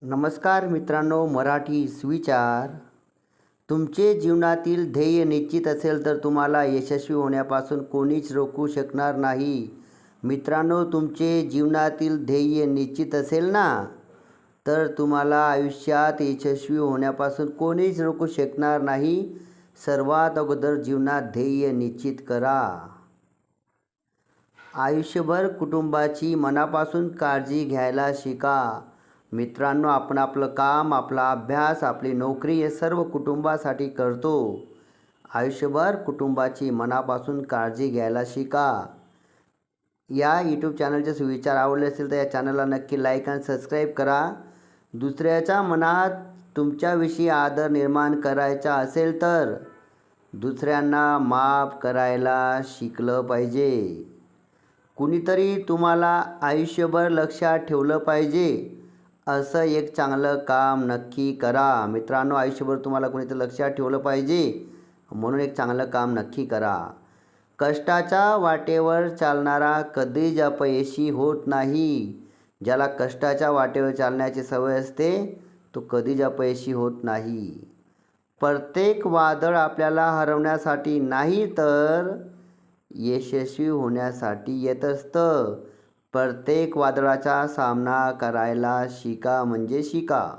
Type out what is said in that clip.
नमस्कार मित्रांनो, मराठी सुविचार. तुमचे जीवनातील ध्येय निश्चित असेल तर तुम्हाला यशस्वी होण्यापासून कोणीच रोखू शकणार नाही. मित्रांनो, तुमचे जीवनातील ध्येय निश्चित असेल ना, तर तुम्हाला आयुष्यात यशस्वी होण्यापासून कोणीच रोखू शकणार नाही. सर्वात अगोदर जीवनात ध्येय निश्चित करा. आयुष्यभर कुटुंबाची मनापासून काळजी घ्यायला शिका. मित्रांनो, आपण आपलं काम, आपला अभ्यास, आपली नोकरी हे सर्व कुटुंबासाठी करतो. आयुष्यभर कुटुंबाची मनापासून काळजी घ्यायला शिका. या यूट्यूब चॅनलचे सुविचार आवडले असेल तर या चॅनलला नक्की लाईक आणि सबस्क्राईब करा. दुसऱ्याच्या मनात तुमच्याविषयी आदर निर्माण करायचा असेल तर दुसऱ्यांना माफ करायला शिकलं पाहिजे. कुणीतरी तुम्हाला आयुष्यभर लक्षात ठेवलं पाहिजे असं एक चांगलं काम नक्की करा. मित्रांनो, आयुष्यभर तुम्हाला कुणीतरी लक्षात ठेवलं पाहिजे म्हणून एक चांगलं काम नक्की करा. कष्टाच्या वाटेवर चालणारा कधीच अपयशी होत नाही. ज्याला कष्टाच्या वाटेवर चालण्याची सवय असते तो कधीच अपयशी होत नाही. प्रत्येक वादळ आपल्याला हरवण्यासाठी नाही तर यशस्वी होण्यासाठी येत असतं. प्रत्येक वादळाचा सामना करायला शिका म्हणजे शिका.